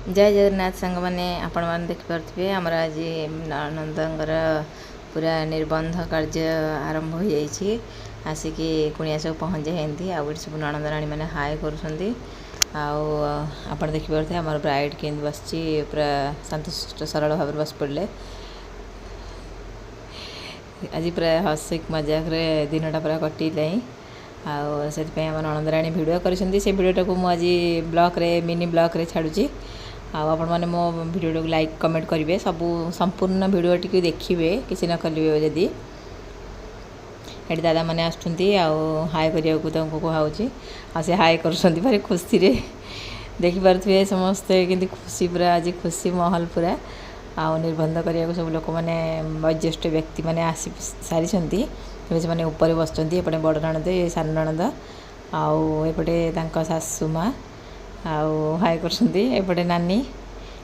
जय जगन्नाथ सांग मैंने आपण मैंने देखिपे आमर आज ननंदर पूरा निबंध कार्य आरंभ हो जाइए आसिकी कुणिया सब पहुँच जाती आउ सब ननंद राणी मैंने हाय कर देखिपे आम ब्राइड के बस पूरा शांत सुष्ट सरल भाव बस पड़े आज पूरा हसिक मजाक दिनटा पूरा कटिले से आम ननंद राणी भिडियो कर भिडियोटा को मुझे ब्लॉग रे मिनी ब्लॉग रे छाड़ुची आपण मैंने मो भिडियो लाइक कमेंट करेंगे सब संपूर्ण भिडियो टी देखिए किसी न करेंगे जदि ये दादा मैंने आसुँच हाय करने को कहुच्छी से हाय कर भारी खुशी रे देखिपे समस्ते कि खुशी पूरा आज खुशी महल पूरा निर्बंध करने को सब लोक मैंने वयोज्येष्ठ व्यक्ति मैंने आसी सारी से ऊपर बसुँच एपटे बड़ नणद ये सान नणद आउटे सासू माँ आउ हाय करपटे नानी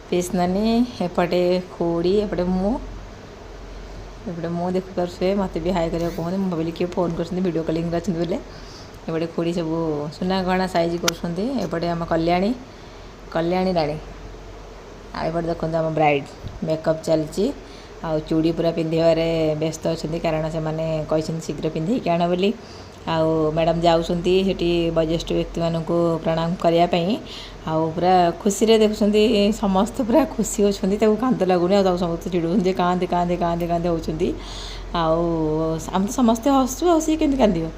पीस नानी एपटे खोड़ी एपटे मु देखिपे मत भी हाय कर कहते मुझे भाविली किए फोन कर वीडियो कॉलिंग अच्छे बोले एपटे खोड़ी सब सुना गहना साइज करपटे आम कल्याणी कल्याणी राणी आपटे देखते आम ब्राइड मेकअप चलती आउ चूड़ी पूरा पिंधारे व्यस्त अच्छा कारण से मैंने कहते शीघ्र पिंधे आण बोली आउ मैडम जाऊँगी वयोज्येष्ठ व्यक्ति मान प्रणाम करने पूरा खुशी रे देखुं समस्त पूरा खुशी अच्छा कांद लगुनि समस्त चिड़ुन कांदे कांदे कांदे कांदे होती आम तो समस्ते हसु आ सी केमती कांद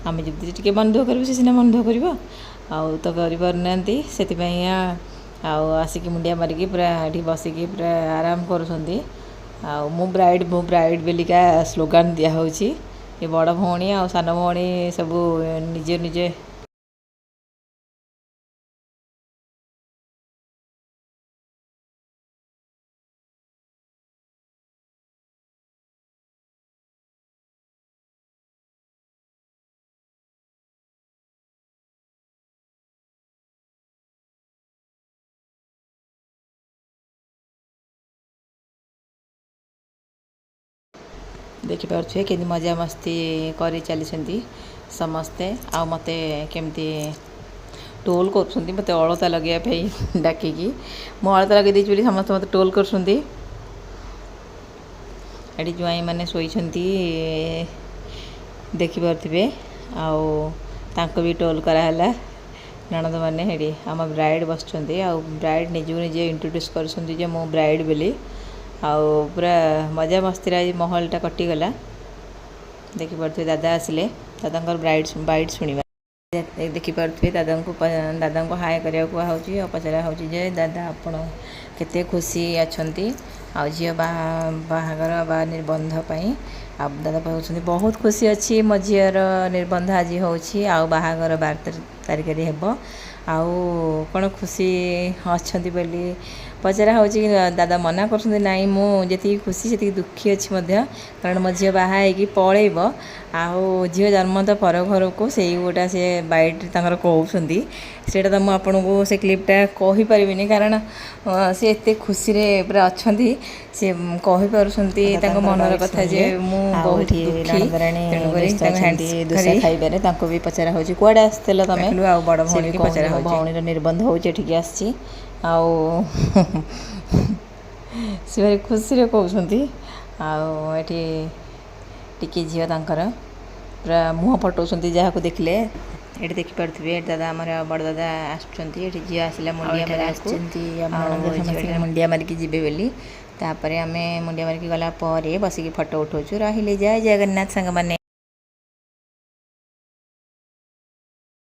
आम जब टे मन दुख कर सीना मन दुख कर तो करना से आसिक मुंडिया मारिकी पूरा ये बसिकी पूरा आराम कर मु ब्राइड बेलिका स्लोगान दिहूँ ये बड़ भौणी आ सान भौणी सब निजे निजे देखिपे कि मजा मस्ती कर चली समस्ते आ मत केमती टोल कर मत अलता लगे डाकिकी मु अलता लगे बोली समस्त मत टोल कर ज्वाई मैंने शोती देखिपे आउ भी टोल कराला ननद मैंने हेड़ी आम ब्राइड बस ब्राइड निजू निजे इंट्रोड्यूस कर मो ब्राइड बोली आउ पूरा मजा मस्ती आज महलटा कटिगला देखिपे दादा आसिले दादा ब्राइड शुणा देखिपे दादा को हाय करने को पचरा हो दादा आपण केते खुशी अच्छा झी बाहागर बा निबंध दादा कहते बहुत खुशी अच्छी मो झीर निबंध आज होहागर 12 तारिख हे आउ कौन खुशी अच्छा बोली पचरा हो दादा मना कर नाई मुझे खुशी से दुखी अच्छी कारण मो झी बाहर पलैब झील जन्म तो पर घर को से गोटा से बाइट कहते से आपन को से क्लिपटा कहीपरि कारण सी एत खुशी रे पूरा अच्छा से कहीपर मनर कथा जे बहुत दुखी खाइबारे भी पचरा हो कड़े आसल तुम आ बड़ भौणी पचरा भौणी निबंध होगी आसी सी भारी खुशी रे कहते टी झील पूरा मुँह फटाऊँ जहाँ को देखले ये देखिपे दादा आम बड़ दादा आसुँच झील आसला मुंडिया मारिकी जीवे बोली तापर आम मुंडिया मारिकी गला बसिकी फटो उठाऊँ रही जय जगन्नाथ सांग मैंने।